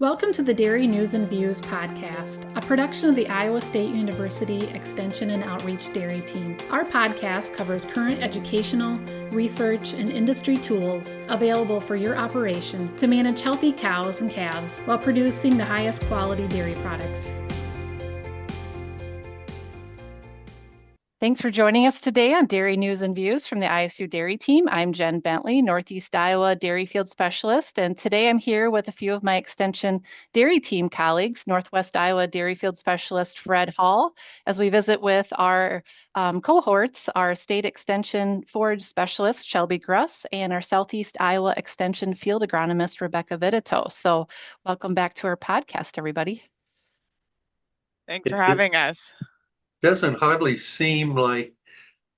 Welcome to the Dairy News and Views podcast, a production of the Iowa State University Extension and Outreach Dairy Team. Our podcast covers current educational, research, and industry tools available for your operation to manage healthy cows and calves while producing the highest quality dairy products. Thanks for joining us today on Dairy News and Views from the ISU Dairy Team. I'm Jen Bentley, Northeast Iowa Dairy Field Specialist, and today I'm here with a few of my Extension Dairy Team colleagues, Northwest Iowa Dairy Field Specialist Fred Hall, as we visit with our cohorts, our State Extension Forage Specialist Shelby Gruss, and our Southeast Iowa Extension Field Agronomist Rebecca Vittetoe. So welcome back to our podcast, everybody. Thanks for having us. Doesn't hardly seem like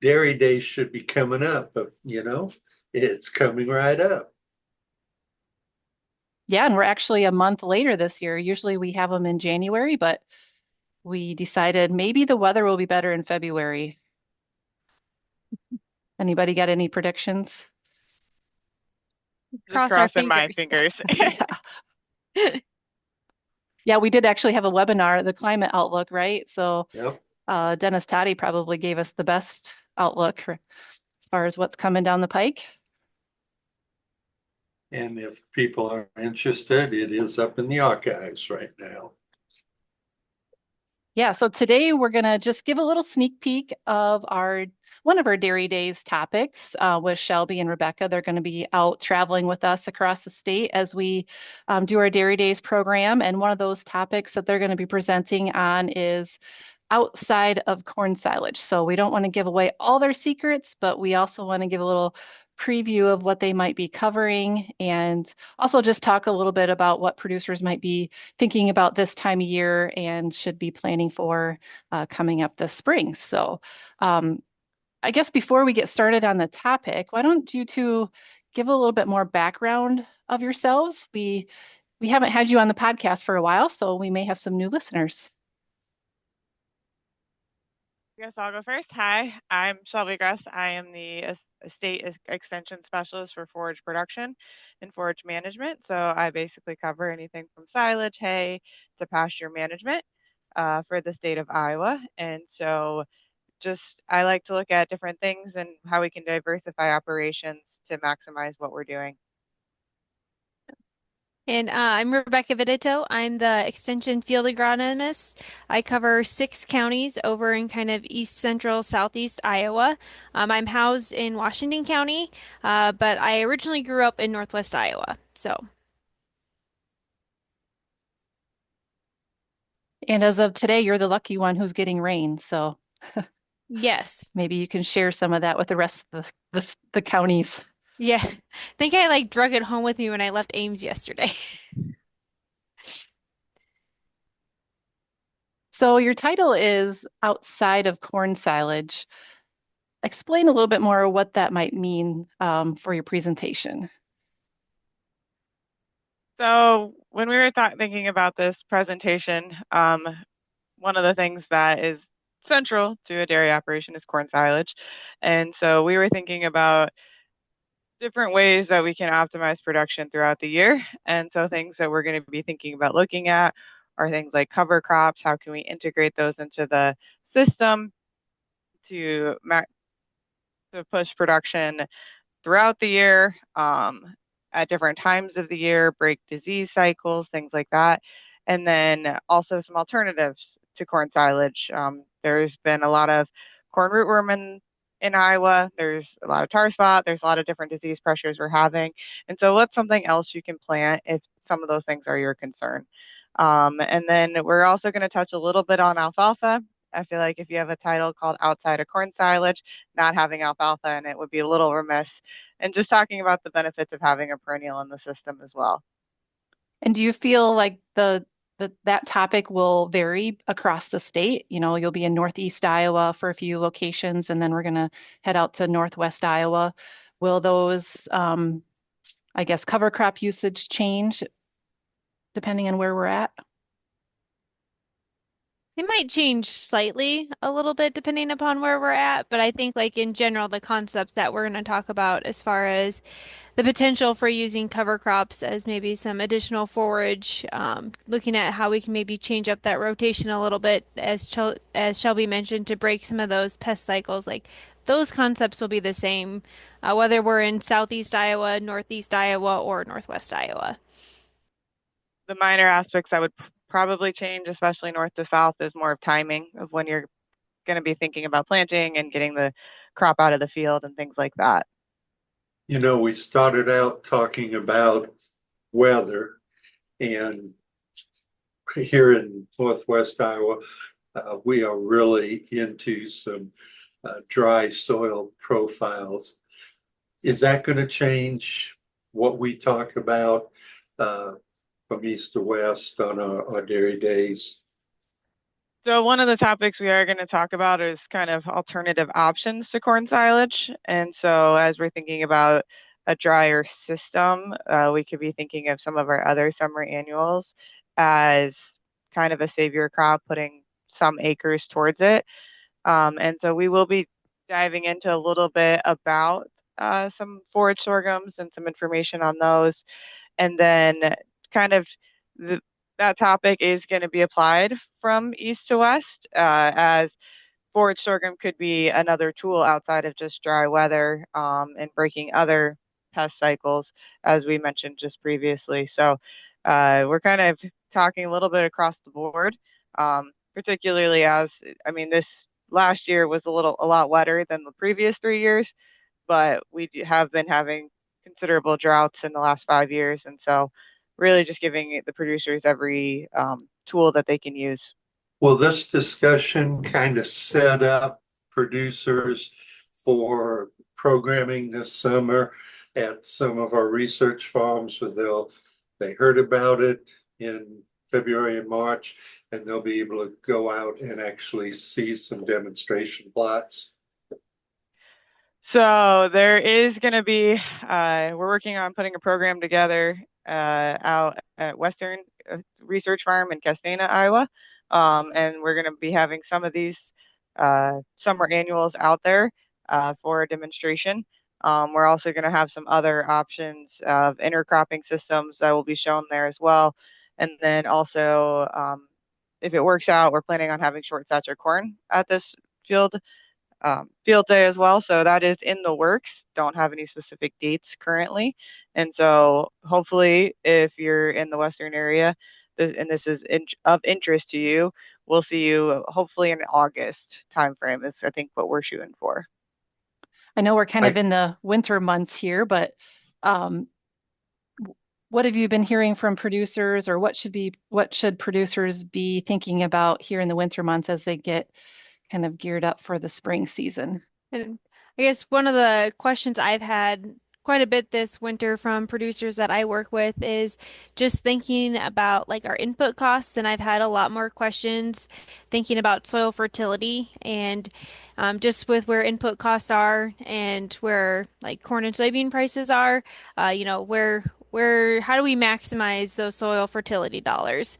Dairy Days should be coming up, but it's coming right up. Yeah, and we're actually a month later this year. Usually we have them in January, but we decided maybe the weather will be better in February. Anybody got any predictions? Just crossing my fingers. Yeah, we did actually have a webinar, the climate outlook, right? So Yep. Dennis Toddy probably gave us the best outlook as far as what's coming down the pike. And if people are interested, it is up in the archives right now. Yeah, so today we're going to just give a little sneak peek of one of our Dairy Days topics with Shelby and Rebecca. They're going to be out traveling with us across the state as we do our Dairy Days program. And one of those topics that they're going to be presenting on is outside of corn silage. So we don't want to give away all their secrets, but we also want to give a little preview of what they might be covering and also just talk a little bit about what producers might be thinking about this time of year and should be planning for coming up this spring. So I guess before we get started on the topic, why don't you two give a little bit more background of yourselves? We haven't had you on the podcast for a while, so we may have some new listeners. I guess I'll go first. Hi, I'm Shelby Gruss. I am the State Extension Specialist for Forage Production and Forage Management. So I basically cover anything from silage, hay, to pasture management for the state of Iowa. And so I like to look at different things and how we can diversify operations to maximize what we're doing. And I'm Rebecca Vittetoe. I'm the Extension Field Agronomist. I cover 6 counties over in kind of east central, southeast Iowa. I'm housed in Washington County, but I originally grew up in northwest Iowa. And as of today, you're the lucky one who's getting rain. So yes, maybe you can share some of that with the rest of the counties. Yeah, I think I drug it home with me when I left Ames yesterday. So your title is outside of corn silage. Explain a little bit more what that might mean for your presentation. So when we were thinking about this presentation, one of the things that is central to a dairy operation is corn silage. And so we were thinking about different ways that we can optimize production throughout the year. And so things that we're going to be thinking about looking at are things like cover crops. How can we integrate those into the system to push production throughout the year, at different times of the year, break disease cycles, things like that. And then also some alternatives to corn silage. There's been a lot of corn rootworm in Iowa. There's a lot of tar spot. There's a lot of different disease pressures we're having. And so what's something else you can plant if some of those things are your concern? And then we're also going to touch a little bit on alfalfa. I feel like if you have a title called Outside of Corn Silage, not having alfalfa in it would be a little remiss. And just talking about the benefits of having a perennial in the system as well. And do you feel like that topic will vary across the state? You know, you'll be in Northeast Iowa for a few locations, and then we're going to head out to Northwest Iowa. Will those, I guess, cover crop usage change depending on where we're at? They might change slightly a little bit depending upon where we're at, but I think like in general, the concepts that we're going to talk about as far as the potential for using cover crops as maybe some additional forage, looking at how we can maybe change up that rotation a little bit, as Shelby mentioned, to break some of those pest cycles. Like those concepts will be the same, whether we're in southeast Iowa, northeast Iowa, or northwest Iowa. The minor aspects that would probably change, especially north to south, is more of timing of when you're going to be thinking about planting and getting the crop out of the field and things like that. You know, we started out talking about weather, and here in Northwest Iowa, we are really into some dry soil profiles. Is that going to change what we talk about from east to west on our dairy days? So one of the topics we are going to talk about is kind of alternative options to corn silage. And so as we're thinking about a drier system, we could be thinking of some of our other summer annuals as kind of a savior crop, putting some acres towards it. And so we will be diving into a little bit about some forage sorghums and some information on those. And then kind of the, that topic is going to be applied from east to west, as forage sorghum could be another tool outside of just dry weather, and breaking other pest cycles, as we mentioned just previously. So we're kind of talking a little bit across the board, particularly as, I mean, this last year was a lot wetter than the previous 3 years, but we have been having considerable droughts in the last 5 years. And so really just giving the producers every tool that they can use. Will this discussion kind of set up producers for programming this summer at some of our research farms where they heard about it in February and March, and they'll be able to go out and actually see some demonstration plots? So there is going to be, we're working on putting a program together out at Western Research Farm in Castana, Iowa. And we're going to be having some of these summer annuals out there for a demonstration. We're also going to have some other options of intercropping systems that will be shown there as well. And then also, if it works out, we're planning on having short stature corn at this field day as well. So that is in the works. Don't have any specific dates currently. And so hopefully if you're in the Western area and this is of interest to you, we'll see you hopefully in August timeframe is I think what we're shooting for. I know we're kind of in the winter months here, but what have you been hearing from producers, or what should producers be thinking about here in the winter months as they get kind of geared up for the spring season? And I guess one of the questions I've had quite a bit this winter from producers that I work with is just thinking about like our input costs. And I've had a lot more questions thinking about soil fertility and just with where input costs are and where like corn and soybean prices are, how do we maximize those soil fertility dollars?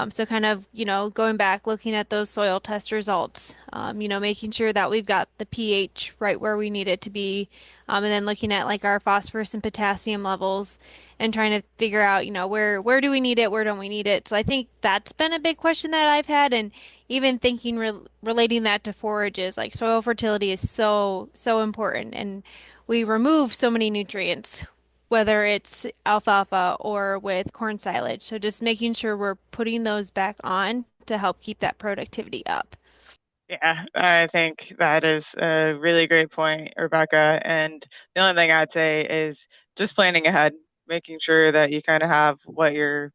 So kind of, going back, looking at those soil test results, making sure that we've got the pH right where we need it to be, and then looking at like our phosphorus and potassium levels and trying to figure out, where do we need it, where don't we need it? So I think that's been a big question that I've had, and even thinking relating that to forages, like soil fertility is so, so important, and we remove so many nutrients whether it's alfalfa or with corn silage. So just making sure we're putting those back on to help keep that productivity up. Yeah, I think that is a really great point, Rebecca. And the only thing I'd say is just planning ahead, making sure that you kind of have what you're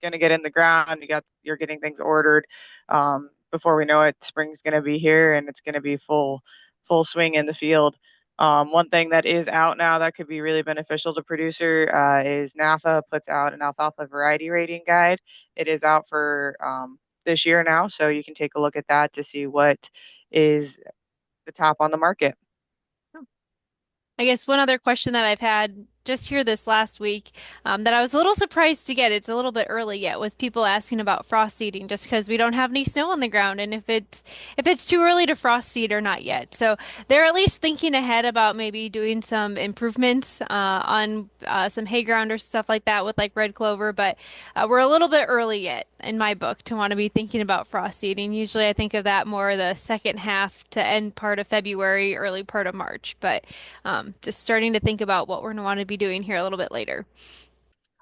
going to get in the ground. You're getting things ordered. Before we know it, spring's going to be here and it's going to be full swing in the field. One thing that is out now that could be really beneficial to producer is NAFA puts out an alfalfa variety rating guide. It is out for this year now, so you can take a look at that to see what is the top on the market. I guess one other question that I've had just here this last week that I was a little surprised to get. It's a little bit early yet. Was people asking about frost seeding just because we don't have any snow on the ground, and if it's too early to frost seed or not yet. So they're at least thinking ahead about maybe doing some improvements on some hay ground or stuff like that with like red clover. But we're a little bit early yet in my book to want to be thinking about frost seeding. Usually I think of that more the second half to end part of February, early part of March. But just starting to think about what we're going to want to be doing here a little bit later.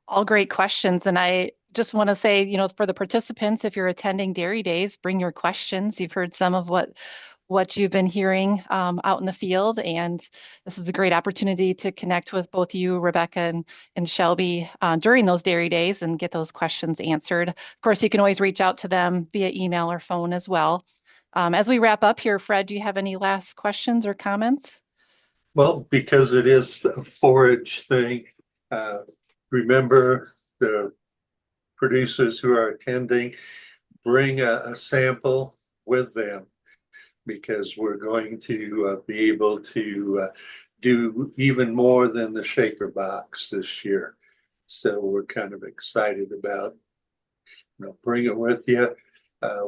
All great questions. And I just want to say, for the participants, if you're attending Dairy Days, bring your questions. You've heard some of what you've been hearing out in the field. And this is a great opportunity to connect with both you, Rebecca, and Shelby during those Dairy Days and get those questions answered. Of course, you can always reach out to them via email or phone as well. As we wrap up here, Fred, do you have any last questions or comments? Well, because it is a forage thing, remember the producers who are attending, bring a sample with them, because we're going to be able to do even more than the shaker box this year. So we're kind of excited about, bring it with you.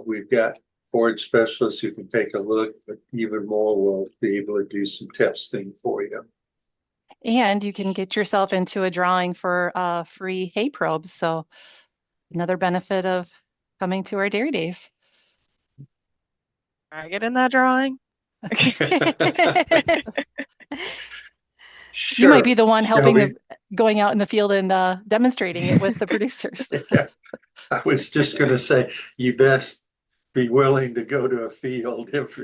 We've got forage specialists who can take a look, but even more, we'll be able to do some testing for you. And you can get yourself into a drawing for free hay probes. So another benefit of coming to our Dairy Days. I get in that drawing. Sure, you might be the one helping Shelby. going out in the field and demonstrating it with the producers. Yeah. I was just going to say, you best be willing to go to a field if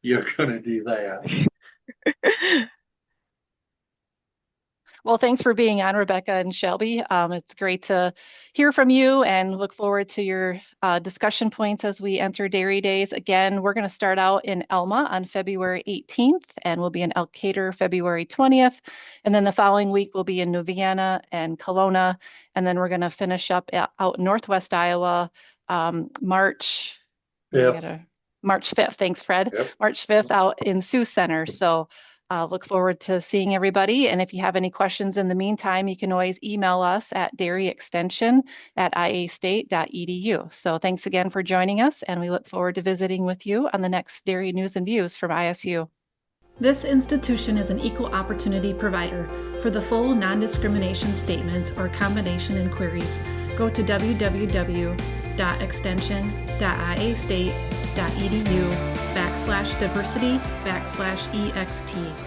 you're going to do that. Well, thanks for being on, Rebecca and Shelby. It's great to hear from you and look forward to your discussion points as we enter Dairy Days. Again, we're going to start out in Elma on February 18th, and we'll be in Elkader February 20th. And then the following week, we'll be in Nuviana and Kelowna. And then we're going to finish up out in Northwest Iowa, March 5th. Thanks, Fred. Yep. March 5th out in Sioux Center. So look forward to seeing everybody. And if you have any questions in the meantime, you can always email us at dairyextension@iastate.edu. So thanks again for joining us, and we look forward to visiting with you on the next Dairy News and Views from ISU. This institution is an equal opportunity provider. For the full non-discrimination statement or combination inquiries, go to www.extension.iastate.edu/diversity/ext.